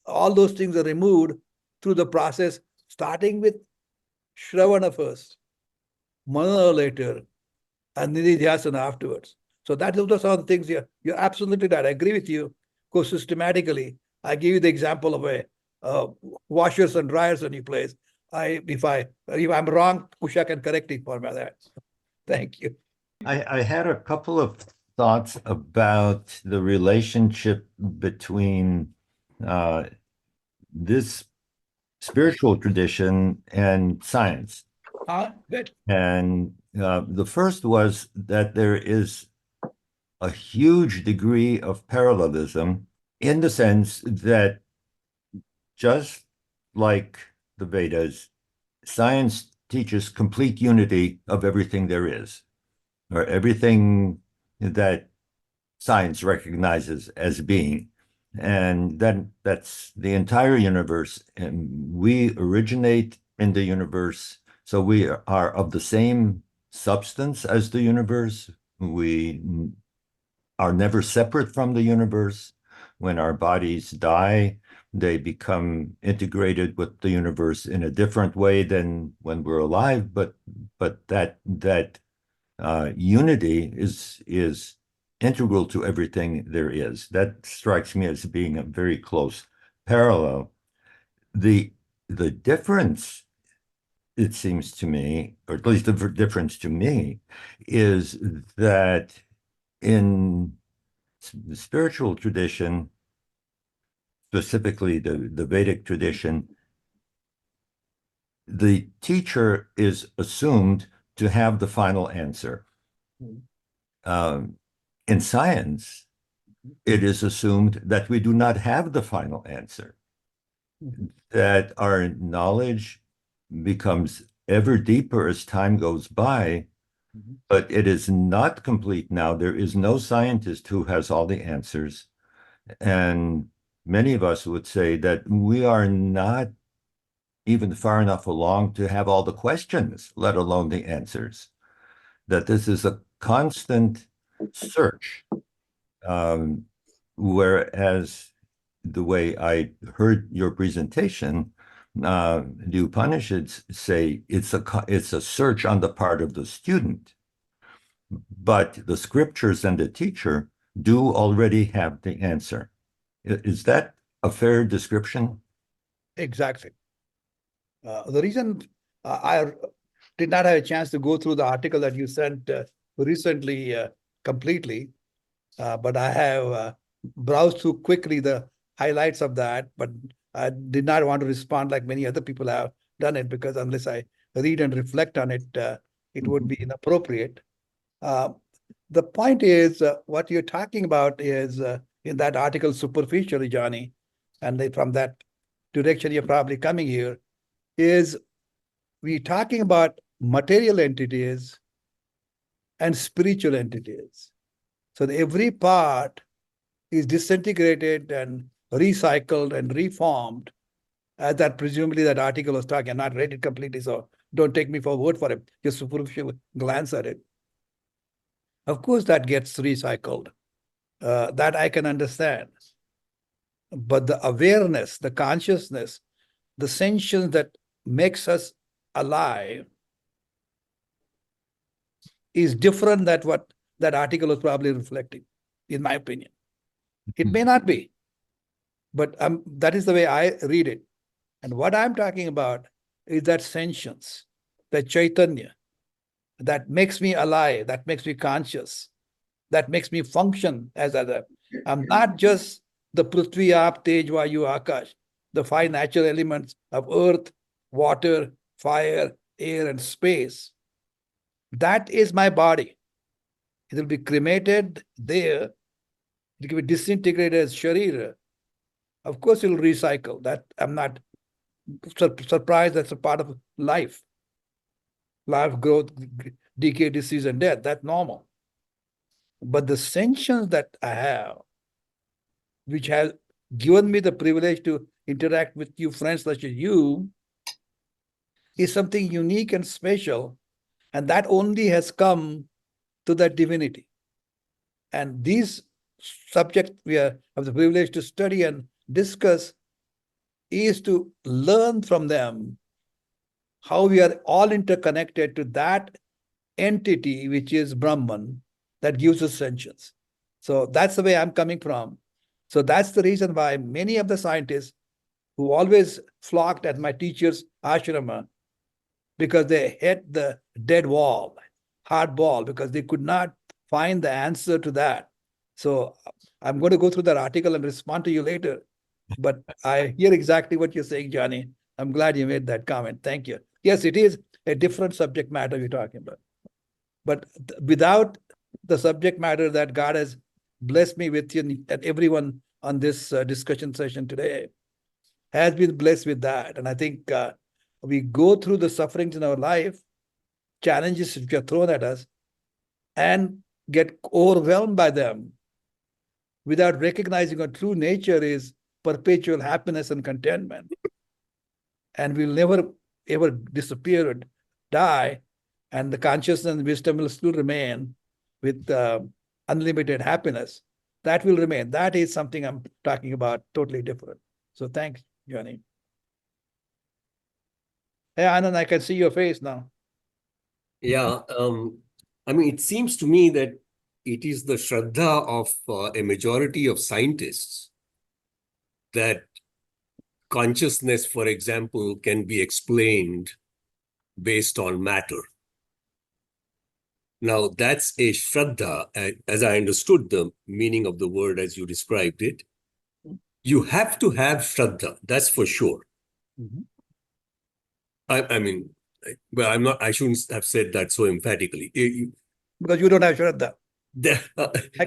All those things are removed through the process, starting with Shravana first, Manana later, and Nididhyasana afterwards. So those are some of the things you're absolutely right. I agree with you. Go systematically. I give you the example of a washers and dryers in your place. If I'm wrong, Usha can correct me for that. Thank you. I had a couple of thoughts about the relationship between this spiritual tradition and science. Good. And the first was that there is a huge degree of parallelism in the sense that just like the Vedas, science teaches complete unity of everything there is, or everything that science recognizes as being. And then that's the entire universe. And we originate in the universe. So we are of the same substance as the universe. We are never separate from the universe. When our bodies die, they become integrated with the universe in a different way than when we're alive. But that unity is integral to everything there is. That strikes me as being a very close parallel. The difference, it seems to me, or at least the difference to me, is that in the spiritual tradition, specifically the Vedic tradition, the teacher is assumed to have the final answer. In science, it is assumed that we do not have the final answer, that our knowledge becomes ever deeper as time goes by, but it is not complete now. There is no scientist who has all the answers. And many of us would say that we are not even far enough along to have all the questions, let alone the answers. That this is a constant search, whereas the way I heard your presentation, the Upanishads say it's a search on the part of the student, but the scriptures and the teacher do already have the answer. Is that a fair description? Exactly. The reason I did not have a chance to go through the article that you sent recently completely, but I have browsed through quickly the highlights of that, but I did not want to respond like many other people have done it, because unless I read and reflect on it, it would be inappropriate. The point is, what you're talking about is in that article superficially, Johnny, and from that direction you're probably coming here, is we're talking about material entities and spiritual entities. So every part is disintegrated and recycled and reformed, as that presumably that article was talking. I'm not read it completely, so don't take me for a word for it. Just superficial glance at it. Of course, that gets recycled. That I can understand. But the awareness, the consciousness, the sentience that makes us alive is different than what that article was probably reflecting, in my opinion. It may not be, but that is the way I read it. And what I'm talking about is that sentience, that chaitanya, that makes me alive, that makes me conscious, that makes me function as I'm not just the Prithvi, Aap, Tej, Vayu, Akash, the five natural elements of earth, water, fire, air, and space. That is my body. It will be cremated there. It will be disintegrated as sharira. Of course, it will recycle. That I'm not surprised. That's a part of life. Life, growth, decay, disease, and death. That's normal. But the sentience that I have, which has given me the privilege to interact with you friends such as you, is something unique and special. And that only has come to that divinity. And these subjects we have the privilege to study and discuss is to learn from them how we are all interconnected to that entity, which is Brahman, that gives us sentience. So that's the way I'm coming from. So that's the reason why many of the scientists who always flocked at my teacher's ashrama, because they hit the dead wall, hard ball, because they could not find the answer to that. So I'm going to go through that article and respond to you later. But I hear exactly what you're saying, Johnny. I'm glad you made that comment. Thank you. Yes, it is a different subject matter we're talking about. But without the subject matter that God has blessed me with, and everyone on this discussion session today has been blessed with that. And I think we go through the sufferings in our life, challenges which are thrown at us, and get overwhelmed by them without recognizing our true nature is perpetual happiness and contentment. And we'll never ever disappear or die, and the consciousness and wisdom will still remain with unlimited happiness. That will remain. That is something I'm talking about, totally different. So thanks, Johnny. Hey, Anand, I can see your face now. Yeah, I mean, it seems to me that it is the shraddha of a majority of scientists that consciousness, for example, can be explained based on matter. Now, that's a shraddha, as I understood the meaning of the word as you described it. You have to have shraddha, that's for sure. Mm-hmm. I mean, well, I shouldn't have said that so emphatically. Because you don't have Shraddha. The,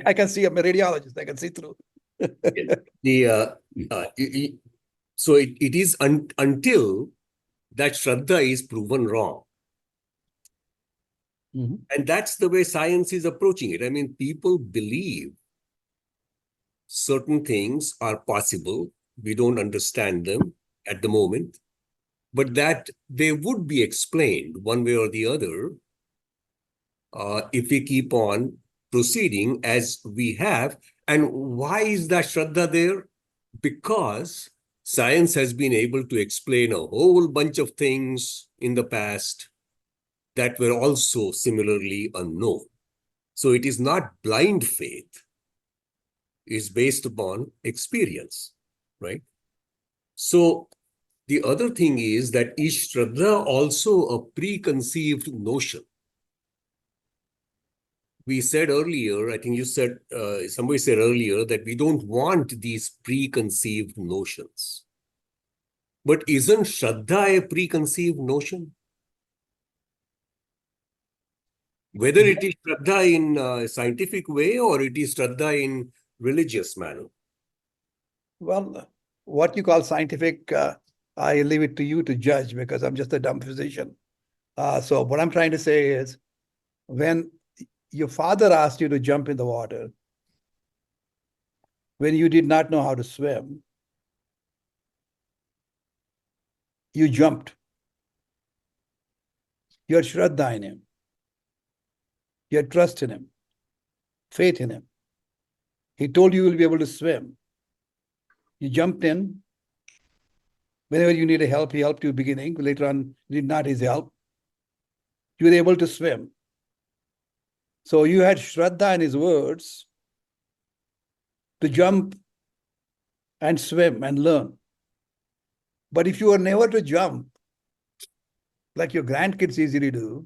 I can see, I'm a radiologist, I can see through. So it is until that shraddha is proven wrong. Mm-hmm. And that's the way science is approaching it. I mean, people believe certain things are possible. We don't understand them at the moment, but that they would be explained one way or the other if we keep on proceeding as we have. And why is that shraddha there? because science has been able to explain a whole bunch of things in the past that were also similarly unknown. So it is not blind faith. It's based upon experience, right? So the other thing is that is Shraddha also a preconceived notion? We said earlier, I think you said, somebody said earlier that we don't want these preconceived notions. But isn't Shraddha a preconceived notion? Whether it is Shraddha in a scientific way or it is Shraddha in religious manner. Well, what you call scientific, I leave it to you to judge because I'm just a dumb physician. So what I'm trying to say is, when your father asked you to jump in the water, when you did not know how to swim, you jumped. You had Shraddha in him. You had trust in him, faith in him. He told you will be able to swim. You jumped in. Whenever you needed help, he helped you beginning. Later on, you did not his help. You were able to swim. So you had Shraddha in his words to jump and swim and learn. But if you were never to jump, like your grandkids easily do,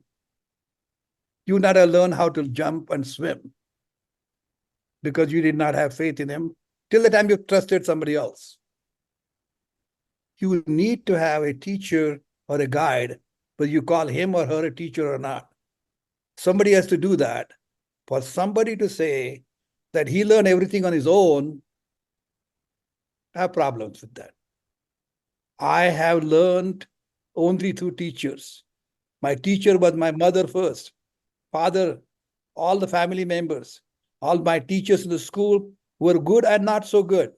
you would not have learned how to jump and swim because you did not have faith in him till the time you trusted somebody else. You need to have a teacher or a guide, whether you call him or her a teacher or not. Somebody has to do that. For somebody to say that he learned everything on his own, I have problems with that. I have learned only through teachers. My teacher was my mother first, father, all the family members, all my teachers in the school were good and not so good.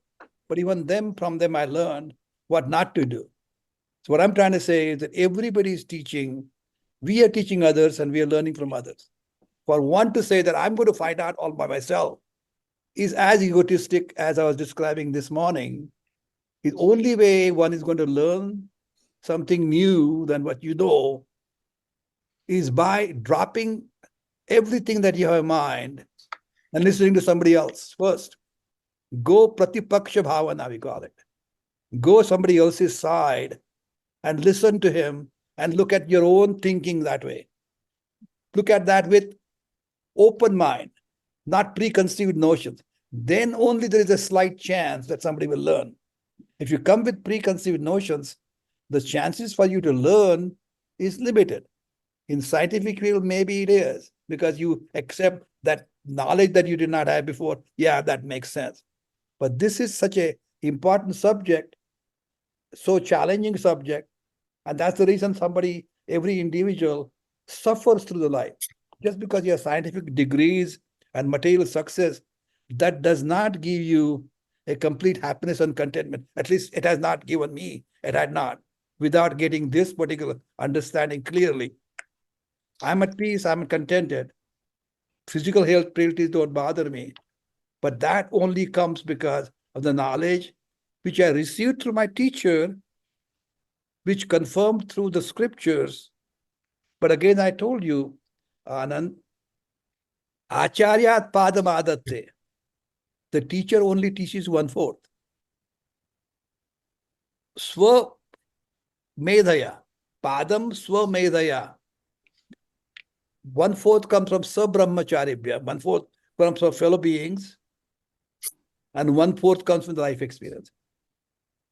But even from them, I learned what not to do. So what I'm trying to say is that everybody is teaching. We are teaching others and we are learning from others. For one to say that I'm going to find out all by myself is as egotistic as I was describing this morning. The only way one is going to learn something new than what you know is by dropping everything that you have in mind and listening to somebody else first. Go pratipaksha bhavana, we call it. Go somebody else's side and listen to him and look at your own thinking that way. Look at that with open mind, not preconceived notions. Then only there is a slight chance that somebody will learn. If you come with preconceived notions, the chances for you to learn is limited. In scientific field, maybe it is because you accept that knowledge that you did not have before. Yeah, that makes sense. But this is such an important subject, so challenging subject. And that's the reason every individual suffers through the life. Just because you have scientific degrees and material success, that does not give you a complete happiness and contentment. At least it has not given me. It had not. Without getting this particular understanding clearly, I'm at peace, I'm contented. Physical health frailties don't bother me. But that only comes because of the knowledge which I received through my teacher, which confirmed through the scriptures. But again, I told you, Anand, Acharyat Padam Adatte. The teacher only teaches 1/4. Swa Medhaya. Padam Swa Medhaya. 1/4 comes from Sabrahmacharibhya. 1/4 comes from fellow beings. And 1/4 comes from the life experience.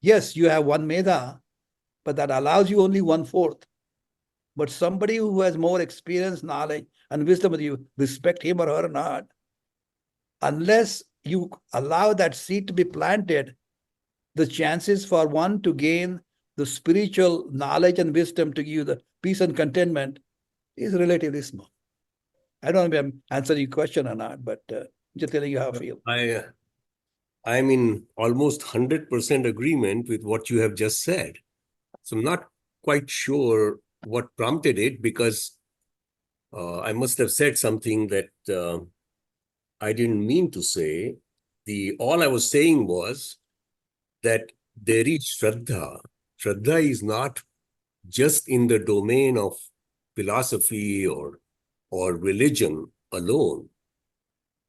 Yes, you have one Medha, but that allows you only 1/4. But somebody who has more experience, knowledge, and wisdom with you, respect him or her or not, unless you allow that seed to be planted, the chances for one to gain the spiritual knowledge and wisdom to give you the peace and contentment is relatively small. I don't know if I'm answering your question or not, but just telling you how I feel. I'm in almost 100% agreement with what you have just said. So I'm not quite sure what prompted it, because I must have said something that I didn't mean to say. All I was saying was that there is Shraddha. Shraddha is not just in the domain of philosophy or religion alone.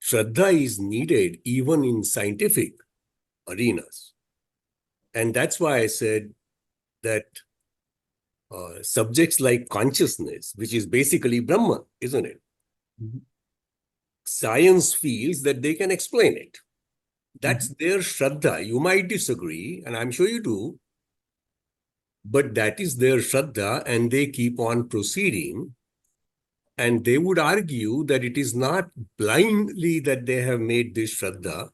Shraddha is needed even in scientific arenas. And that's why I said that subjects like consciousness, which is basically Brahman, isn't it? Mhm. Science feels that they can explain it. That's their Shraddha. You might disagree, and I'm sure you do, but that is their Shraddha, and they keep on proceeding. And they would argue that it is not blindly that they have made this Shraddha.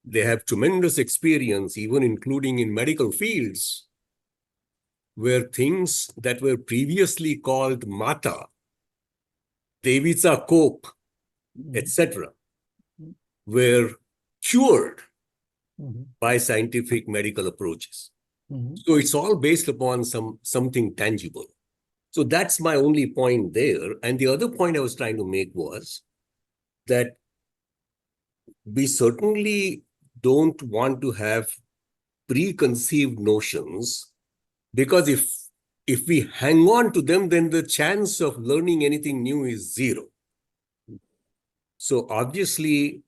They have tremendous experience, even including in medical fields, where things that were previously called Mata, Devica Cope, etc., were cured by scientific medical approaches. So it's all based upon something tangible. So that's my only point there. And the other point I was trying to make was that we certainly don't want to have preconceived notions, because if we hang on to them, then the chance of learning anything new is zero. So obviously,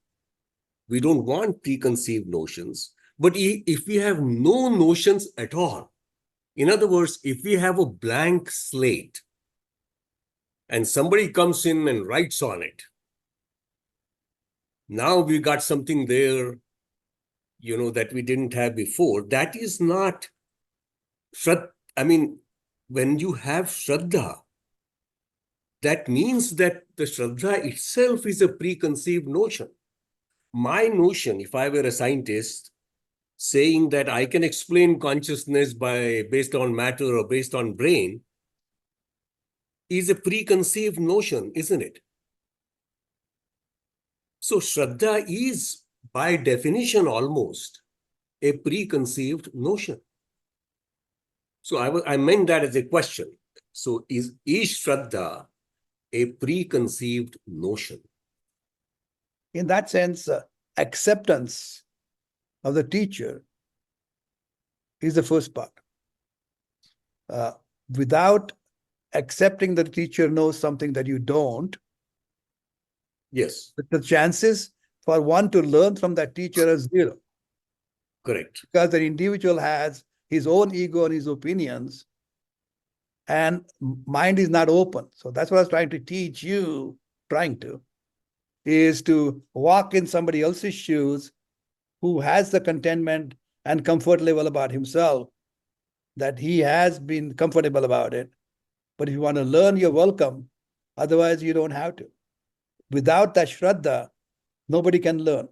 we don't want preconceived notions. But if we have no notions at all, in other words, if we have a blank slate and somebody comes in and writes on it, now we got something there, that we didn't have before. That is not Shraddha. I mean, when you have Shraddha, that means that the Shraddha itself is a preconceived notion. My notion, if I were a scientist, saying that I can explain consciousness based on matter or based on brain, is a preconceived notion, isn't it? So Shraddha is, by definition, almost a preconceived notion. So I meant that as a question. So is Shraddha a preconceived notion? In that sense, acceptance of the teacher is the first part. Without accepting that the teacher knows something that you don't, Yes. the chances for one to learn from that teacher are zero. Correct. Because the individual has his own ego and his opinions, and mind is not open. So that's what I was trying to teach you, is to walk in somebody else's shoes who has the contentment and comfort level about himself, that he has been comfortable about it. But if you want to learn, you're welcome. Otherwise, you don't have to. Without that Shraddha, nobody can learn.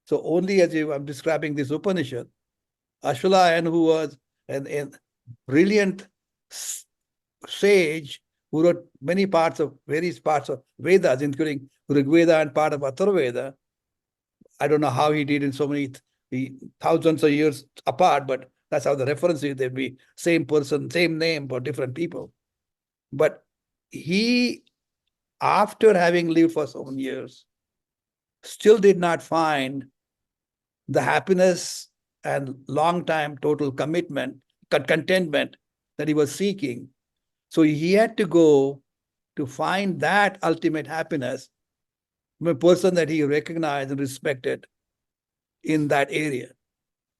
So only as I'm describing this Upanishad, Ashwalayan, who was a brilliant sage who wrote various parts of Vedas, including Rig Veda and part of Atharvaveda. I don't know how he did in so many thousands of years apart, but that's how the reference is. There'd be same person, same name, but different people. But he, after having lived for so many years, still did not find the happiness and long time total contentment that he was seeking. So he had to go to find that ultimate happiness from a person that he recognized and respected in that area.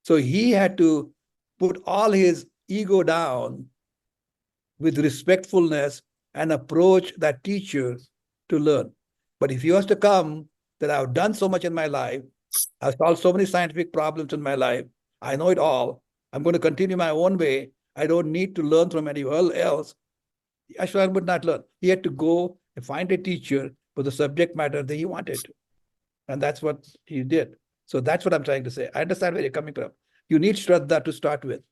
So he had to put all his ego down with respectfulness and approach that teacher to learn. But if he was to come, that I've done so much in my life, I've solved so many scientific problems in my life, I know it all, I'm going to continue my own way, I don't need to learn from anyone else, Ashwin would not learn. He had to go and find a teacher for the subject matter that he wanted to. And that's what he did. So that's what I'm trying to say. I understand where you're coming from. You need Shraddha to start with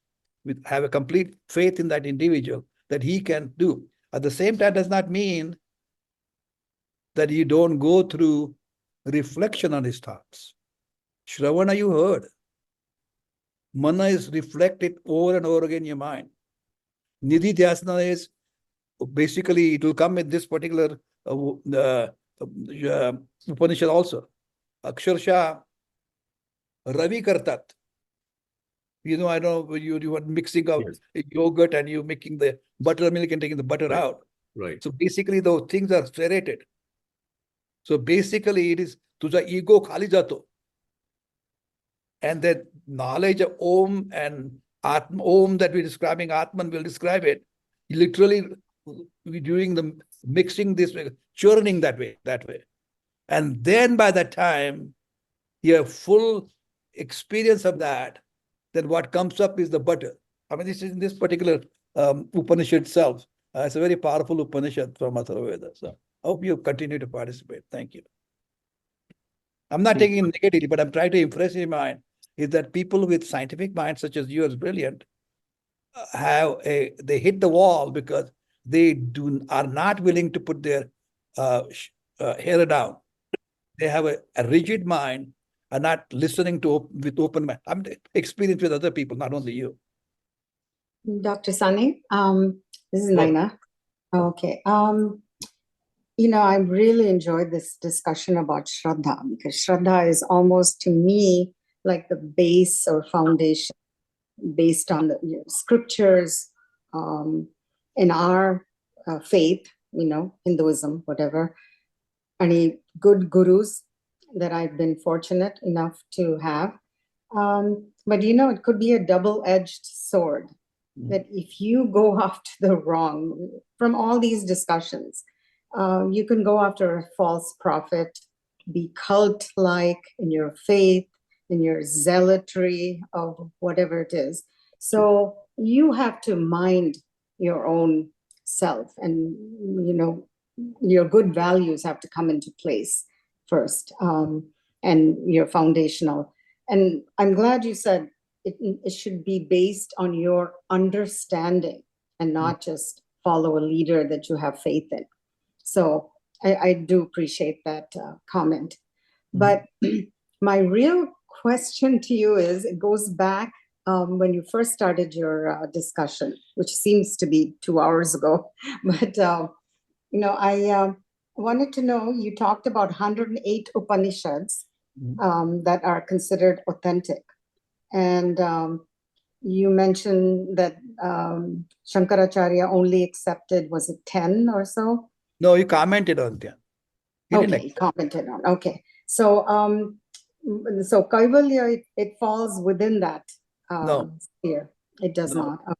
have a complete faith in that individual that he can do. At the same time, does not mean that you don't go through reflection on his thoughts. Shravana, you heard. Mana is reflected over and over again in your mind. Nidhi Dhyasana is basically, it will come in this particular Upanishad also. Aksharsha Ravi Kartat. I know you are mixing up Yes. yogurt and you making the buttermilk and taking the butter Right. out. Right. So basically those things are serrated. So basically it is tuja ego khali jato. And that knowledge of Om and Atma, Om that we're describing, Atman will describe it. Literally, we're doing the mixing this way, churning that way. And then by that time, you have full experience of that. Then what comes up is the butter. I mean, this is in this particular Upanishad itself. It's a very powerful Upanishad from Atharvaveda. So I hope you continue to participate. Thank you. I'm not taking it negatively, but I'm trying to impress in mind is that people with scientific minds, such as you, is brilliant, they hit the wall because they are not willing to put their hair down. They have a rigid mind and not listening to with open mind. I'm experienced with other people, not only you. Dr. Sane, this is Well, Naina. Okay. I really enjoyed this discussion about Shraddha because Shraddha is almost to me like the base or foundation based on the scriptures in our faith, Hinduism, whatever. Any good gurus that I've been fortunate enough to have. But it could be a double-edged sword that if you go after the wrong, from all these discussions, you can go after a false prophet, be cult-like in your faith, in your zealotry of whatever it is. So you have to mind your own self, and your good values have to come into place first, and your foundational. And I'm glad you said it should be based on your understanding and not just follow a leader that you have faith in. So I do appreciate that comment. But my real question to you is, it goes back when you first started your discussion, which seems to be 2 hours ago. But, I wanted to know, you talked about 108 Upanishads that are considered authentic. And you mentioned that Shankaracharya only accepted, was it 10 or so? No, he commented on that. He commented on. Okay. So Kaivalya, it falls within that No. sphere. It does No. not.